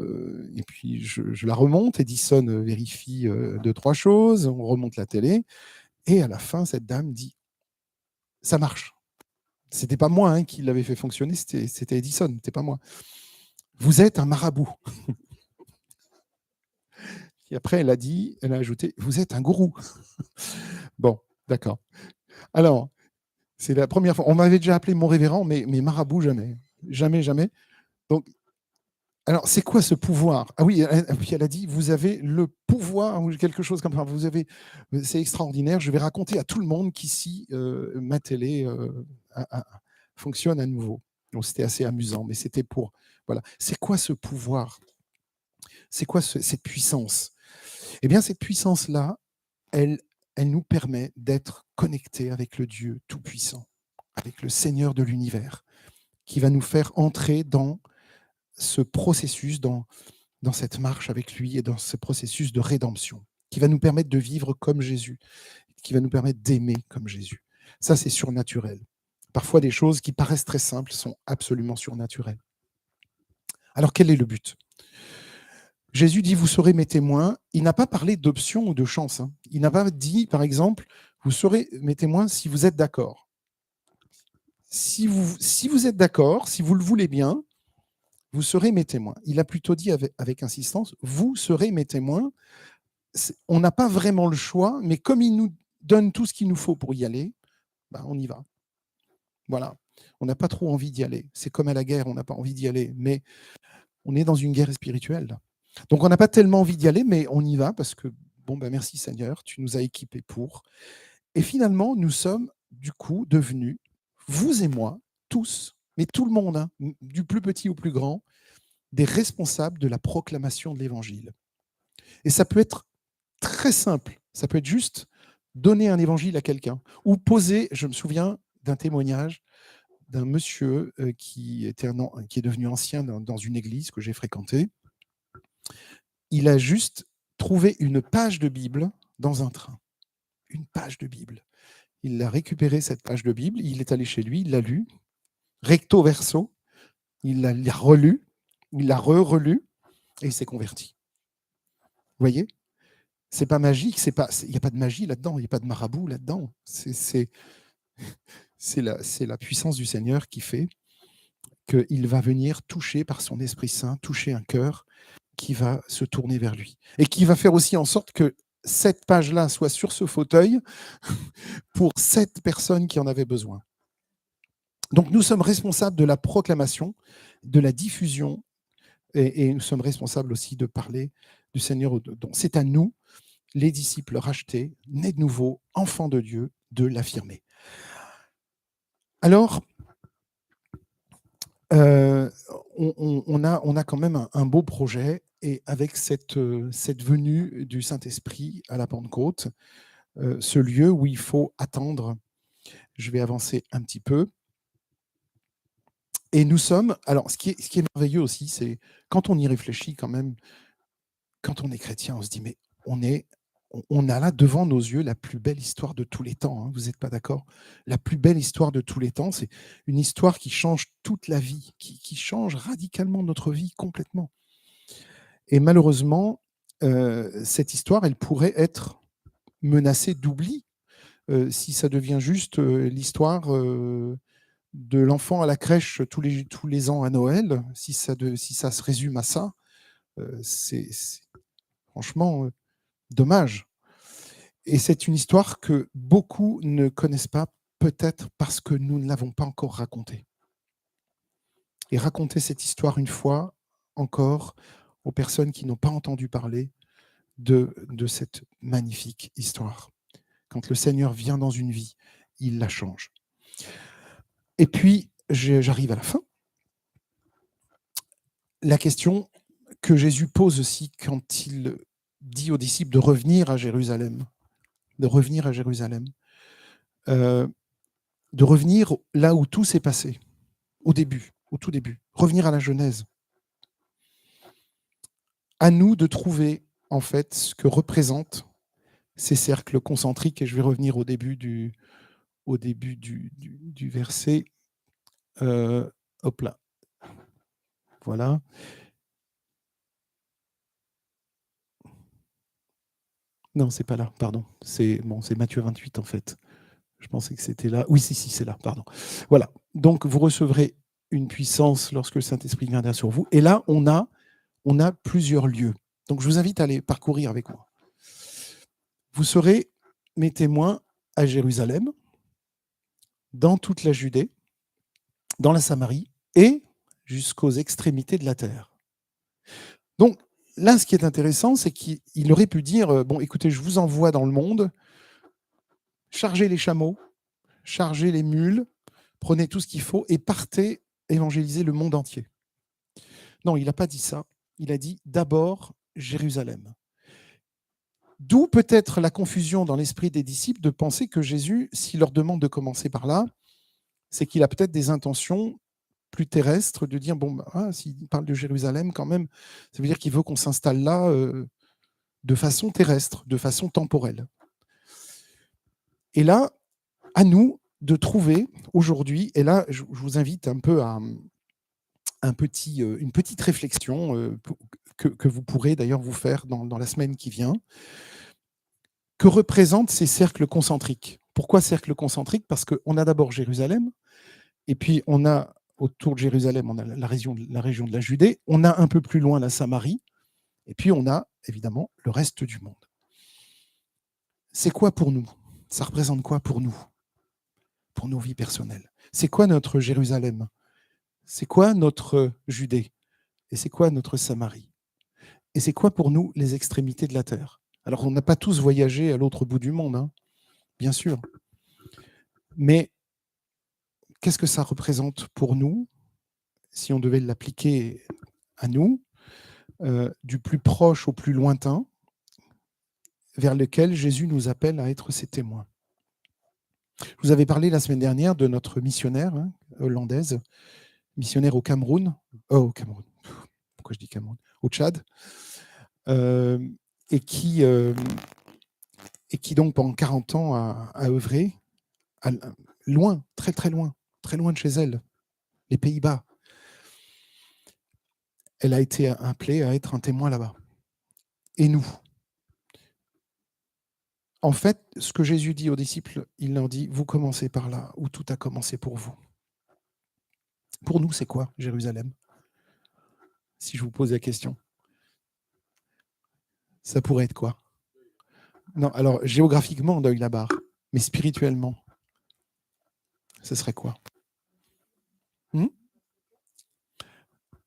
je la remonte. Edison vérifie 2-3 choses. On remonte la télé. Et à la fin, cette dame dit « ça marche ». C'était pas moi hein, qui l'avais fait fonctionner, c'était Edison, c'était pas moi. Vous êtes un marabout. Et après, elle a ajouté, vous êtes un gourou. Bon, d'accord. Alors, c'est la première fois. On m'avait déjà appelé mon révérend, mais marabout, jamais. Jamais, jamais. Donc, alors, c'est quoi ce pouvoir? Ah oui, elle a dit, vous avez le pouvoir, ou quelque chose comme ça. C'est extraordinaire. Je vais raconter à tout le monde qu'ici, ma télé fonctionne à nouveau. Donc, c'était assez amusant, mais c'était pour... Voilà. C'est quoi ce pouvoir? C'est quoi cette puissance? Eh bien, cette puissance-là, elle nous permet d'être connectés avec le Dieu Tout-Puissant, avec le Seigneur de l'univers, qui va nous faire entrer dans ce processus, dans cette marche avec lui et dans ce processus de rédemption, qui va nous permettre de vivre comme Jésus, qui va nous permettre d'aimer comme Jésus. Ça, c'est surnaturel. Parfois, des choses qui paraissent très simples sont absolument surnaturelles. Alors, quel est le but? Jésus dit, vous serez mes témoins. Il n'a pas parlé d'option ou de chance. Hein. Il n'a pas dit, par exemple, vous serez mes témoins si vous êtes d'accord. Si vous êtes d'accord, si vous le voulez bien, vous serez mes témoins. Il a plutôt dit avec insistance, vous serez mes témoins. On n'a pas vraiment le choix, mais comme il nous donne tout ce qu'il nous faut pour y aller, ben on y va. Voilà. On n'a pas trop envie d'y aller. C'est comme à la guerre, on n'a pas envie d'y aller. Mais on est dans une guerre spirituelle. Là. Donc on n'a pas tellement envie d'y aller, mais on y va parce que, bon, ben merci Seigneur, tu nous as équipés pour. Et finalement, nous sommes du coup devenus, vous et moi, tous, mais tout le monde, hein, du plus petit au plus grand, des responsables de la proclamation de l'Évangile. Et ça peut être très simple, ça peut être juste donner un évangile à quelqu'un ou poser, je me souviens d'un témoignage d'un monsieur qui est devenu ancien dans une église que j'ai fréquentée. Il a juste trouvé une page de Bible dans un train. Une page de Bible. Il a récupéré cette page de Bible, il est allé chez lui, il l'a lu, recto verso, il l'a relu, il l'a relu et il s'est converti. Vous voyez? C'est pas magique, il n'y a pas de magie là-dedans, il n'y a pas de marabout là-dedans. C'est la puissance du Seigneur qui fait qu'il va venir toucher par son Esprit Saint, toucher un cœur qui va se tourner vers lui. Et qui va faire aussi en sorte que cette page-là soit sur ce fauteuil pour cette personne qui en avait besoin. Donc nous sommes responsables de la proclamation, de la diffusion, et nous sommes responsables aussi de parler du Seigneur. Donc c'est à nous, les disciples rachetés, nés de nouveau, enfants de Dieu, de l'affirmer. Alors, on a quand même un beau projet, et avec cette venue du Saint-Esprit à la Pentecôte, ce lieu où il faut attendre, je vais avancer un petit peu, et nous sommes, alors ce qui est merveilleux aussi, c'est quand on y réfléchit quand même, quand on est chrétien, on se dit, mais on a là devant nos yeux la plus belle histoire de tous les temps, hein, vous n'êtes pas d'accord? La plus belle histoire de tous les temps, c'est une histoire qui change toute la vie, qui change radicalement notre vie complètement. Et malheureusement, cette histoire, elle pourrait être menacée d'oubli si ça devient juste l'histoire de l'enfant à la crèche tous les ans à Noël, si ça se résume à ça, c'est franchement dommage. Et c'est une histoire que beaucoup ne connaissent pas, peut-être parce que nous ne l'avons pas encore racontée. Et raconter cette histoire une fois encore aux personnes qui n'ont pas entendu parler de cette magnifique histoire. Quand le Seigneur vient dans une vie, il la change. Et puis, j'arrive à la fin. La question que Jésus pose aussi quand il dit aux disciples de revenir à Jérusalem. de revenir à Jérusalem, de revenir là où tout s'est passé, au début, au tout début, revenir à la Genèse. À nous de trouver, en fait, ce que représentent ces cercles concentriques, et je vais revenir au début du verset. Hop là. Voilà. Non, c'est pas là, pardon. C'est Matthieu 28, en fait. Je pensais que c'était là. Oui, si, c'est là, pardon. Voilà. Donc, vous recevrez une puissance lorsque le Saint-Esprit viendra sur vous. Et là, on a plusieurs lieux. Donc, je vous invite à aller parcourir avec moi. Vous serez mes témoins à Jérusalem, dans toute la Judée, dans la Samarie et jusqu'aux extrémités de la terre. Donc, là, ce qui est intéressant, c'est qu'il aurait pu dire, bon, écoutez, je vous envoie dans le monde, chargez les chameaux, chargez les mules, prenez tout ce qu'il faut et partez évangéliser le monde entier. Non, il n'a pas dit ça. Il a dit d'abord Jérusalem. D'où peut-être la confusion dans l'esprit des disciples de penser que Jésus, s'il leur demande de commencer par là, c'est qu'il a peut-être des intentions plus terrestres, de dire, bon, s'il parle de Jérusalem quand même, ça veut dire qu'il veut qu'on s'installe là de façon terrestre, de façon temporelle. Et là, à nous de trouver aujourd'hui, et là, je vous invite un peu à une petite réflexion que vous pourrez d'ailleurs vous faire dans la semaine qui vient. Que représentent ces cercles concentriques? Pourquoi cercles concentriques? Parce qu'on a d'abord Jérusalem, et puis on a autour de Jérusalem, on a la région de la Judée, on a un peu plus loin la Samarie, et puis on a évidemment le reste du monde. C'est quoi pour nous? Ça représente quoi pour nous? Pour nos vies personnelles? C'est quoi notre Jérusalem? C'est quoi notre Judée? Et c'est quoi notre Samarie? Et c'est quoi pour nous les extrémités de la terre? Alors, on n'a pas tous voyagé à l'autre bout du monde, hein, bien sûr. Mais qu'est-ce que ça représente pour nous, si on devait l'appliquer à nous, du plus proche au plus lointain, vers lequel Jésus nous appelle à être ses témoins? Je vous avais parlé la semaine dernière de notre missionnaire hollandaise, missionnaire au Cameroun, pourquoi je dis Cameroun, au Tchad, et qui donc pendant 40 ans a œuvré loin, très très loin de chez elle, les Pays-Bas. Elle a été appelée à être un témoin là-bas. Et nous? En fait, ce que Jésus dit aux disciples, il leur dit, vous commencez par là, où tout a commencé pour vous. Pour nous, c'est quoi, Jérusalem? Si je vous pose la question. Ça pourrait être quoi? Non, alors, géographiquement, Deuil-la-Barre, mais spirituellement, ce serait quoi?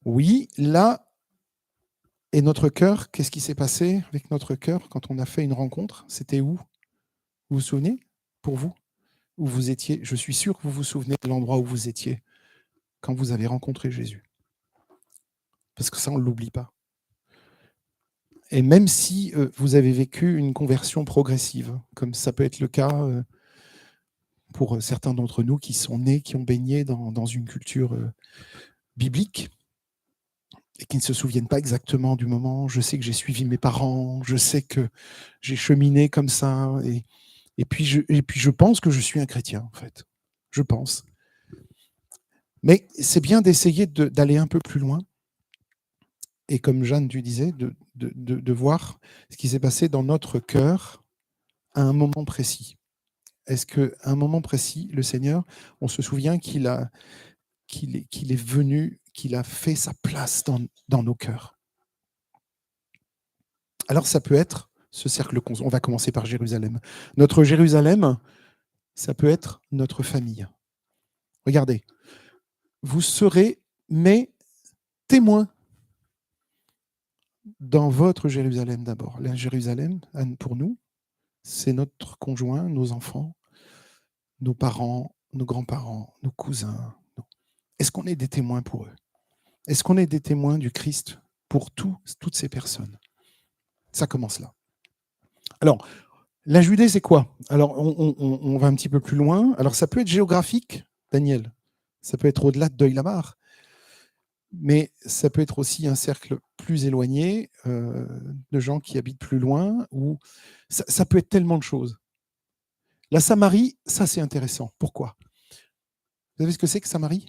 Oui, là, et notre cœur, qu'est-ce qui s'est passé avec notre cœur quand on a fait une rencontre? C'était où? Vous vous souvenez? Pour vous? Où vous étiez? Je suis sûr que vous vous souvenez de l'endroit où vous étiez quand vous avez rencontré Jésus. Parce que ça, on ne l'oublie pas. Et même si vous avez vécu une conversion progressive, comme ça peut être le cas pour certains d'entre nous qui sont nés, qui ont baigné dans une culture biblique, et qui ne se souviennent pas exactement du moment. Je sais que j'ai suivi mes parents, je sais que j'ai cheminé comme ça, et puis je pense que je suis un chrétien, en fait. Je pense. Mais c'est bien d'essayer d'aller un peu plus loin, et comme Jeanne, tu disais, de voir ce qui s'est passé dans notre cœur à un moment précis. Est-ce qu'à un moment précis, le Seigneur, on se souvient qu'il est venu, qu'il a fait sa place dans nos cœurs? Alors ça peut être ce cercle, on va commencer par Jérusalem. Notre Jérusalem, ça peut être notre famille. Regardez, vous serez mes témoins dans votre Jérusalem d'abord. La Jérusalem, pour nous, c'est notre conjoint, nos enfants, nos parents, nos grands-parents, nos cousins. Est-ce qu'on est des témoins pour eux? Est-ce qu'on est des témoins du Christ pour toutes ces personnes? Ça commence là. Alors, La Judée, c'est quoi? Alors, on va un petit peu plus loin. Alors, ça peut être géographique, Daniel. Ça peut être au-delà de Deuil-la-Barre. Mais ça peut être aussi un cercle plus éloigné, de gens qui habitent plus loin. Ou ça peut être tellement de choses. La Samarie, ça, c'est intéressant. Pourquoi? Vous savez ce que c'est que Samarie?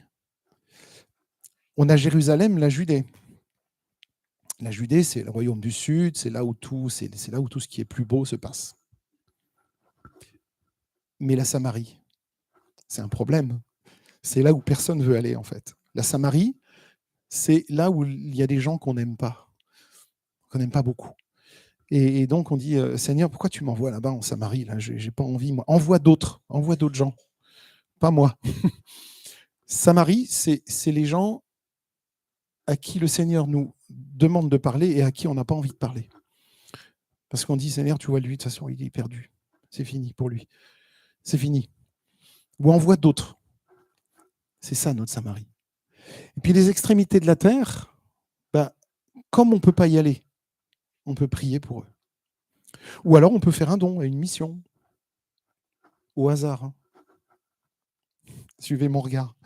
On a Jérusalem, la Judée. La Judée, c'est le royaume du Sud, c'est là où tout ce qui est plus beau se passe. Mais la Samarie, c'est un problème. C'est là où personne ne veut aller, en fait. La Samarie, c'est là où il y a des gens qu'on n'aime pas beaucoup. Et donc, on dit, Seigneur, pourquoi tu m'envoies là-bas en Samarie? Là, j'ai pas envie, moi. Envoie d'autres gens, pas moi. Samarie, c'est les gens à qui le Seigneur nous demande de parler et à qui on n'a pas envie de parler. Parce qu'on dit, Seigneur, tu vois, lui, de toute façon, il est perdu. C'est fini pour lui. C'est fini. Ou envoie d'autres. C'est ça, notre Samarie. Et puis, les extrémités de la terre, ben, comme on ne peut pas y aller, on peut prier pour eux. Ou alors, on peut faire un don à une mission. Au hasard. Hein. Suivez mon regard.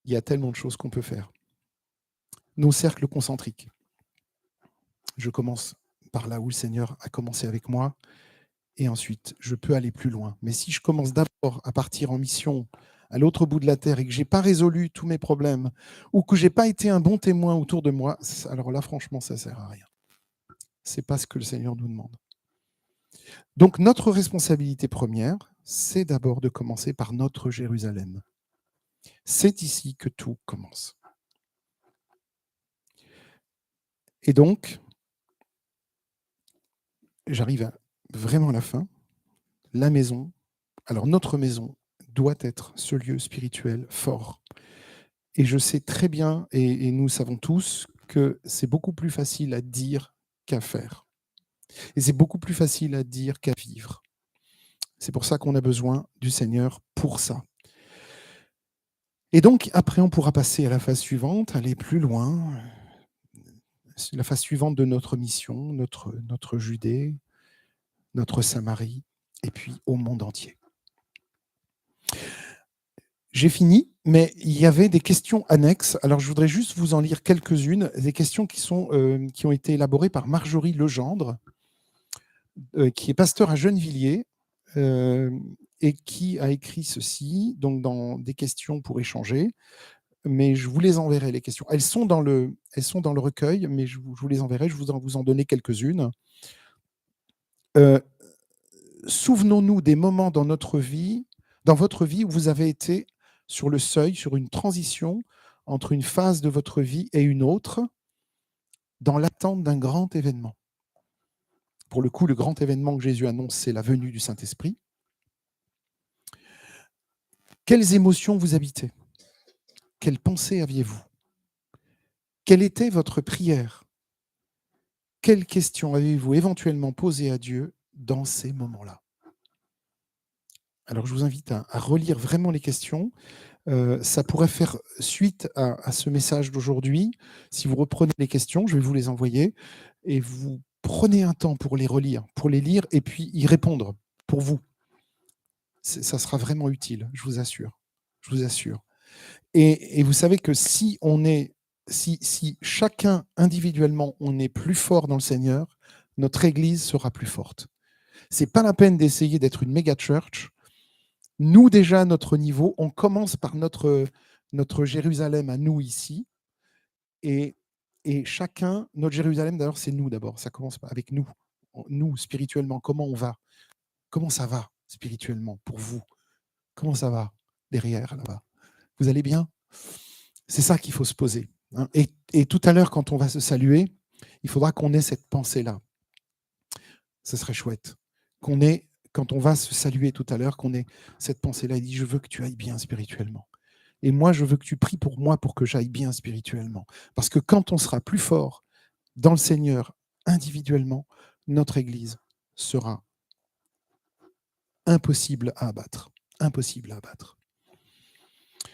Il y a tellement de choses qu'on peut faire. Nos cercles concentriques. Je commence par là où le Seigneur a commencé avec moi, et ensuite, je peux aller plus loin. Mais si je commence d'abord à partir en mission à l'autre bout de la terre et que je n'ai pas résolu tous mes problèmes, ou que je n'ai pas été un bon témoin autour de moi, alors là, franchement, ça ne sert à rien. Ce n'est pas ce que le Seigneur nous demande. Donc, notre responsabilité première, c'est d'abord de commencer par notre Jérusalem. C'est ici que tout commence. Et donc, j'arrive vraiment à la fin. La maison, alors notre maison doit être ce lieu spirituel fort. Et je sais très bien, et nous savons tous, que c'est beaucoup plus facile à dire qu'à faire. Et c'est beaucoup plus facile à dire qu'à vivre. C'est pour ça qu'on a besoin du Seigneur pour ça. Et donc, après, on pourra passer à la phase suivante, aller plus loin. La phase suivante de notre mission, notre Judée, notre Samarie, et puis au monde entier. J'ai fini, mais il y avait des questions annexes. Alors, je voudrais juste vous en lire quelques-unes, des questions qui ont été élaborées par Marjorie Legendre, qui est pasteur à Gennevilliers, et qui a écrit ceci, donc dans des questions pour échanger. Mais je vous les enverrai, les questions. Elles sont dans le recueil, mais je vous les enverrai. Je vous en donner quelques-unes. Souvenons-nous des moments dans votre vie où vous avez été sur le seuil, sur une transition entre une phase de votre vie et une autre, dans l'attente d'un grand événement. Pour le coup, le grand événement que Jésus annonce, c'est la venue du Saint-Esprit. Quelles émotions vous habitaient? Quelles pensées aviez-vous? Quelle était votre prière? Quelles questions avez-vous éventuellement posées à Dieu dans ces moments-là? Alors, je vous invite à relire vraiment les questions. Ça pourrait faire suite à ce message d'aujourd'hui. Si vous reprenez les questions, je vais vous les envoyer et vous prenez un temps pour les relire, pour les lire et puis y répondre pour vous. Ça sera vraiment utile, je vous assure. Je vous assure. Et vous savez que si chacun individuellement, on est plus fort dans le Seigneur, notre Église sera plus forte. C'est pas la peine d'essayer d'être une méga church. Nous, déjà, à notre niveau, on commence par notre Jérusalem à nous ici. Et chacun, notre Jérusalem, d'ailleurs, c'est nous d'abord. Ça commence avec nous. Nous, spirituellement, comment on va? Comment ça va spirituellement pour vous? Comment ça va derrière, là-bas? Vous allez bien? C'est ça qu'il faut se poser. Hein. Et tout à l'heure, quand on va se saluer, il faudra qu'on ait cette pensée-là. Ce serait chouette. Quand on va se saluer tout à l'heure, qu'on ait cette pensée-là, il dit, je veux que tu ailles bien spirituellement. Et moi, je veux que tu pries pour moi pour que j'aille bien spirituellement. Parce que quand on sera plus fort dans le Seigneur individuellement, notre Église sera impossible à abattre. Impossible à abattre.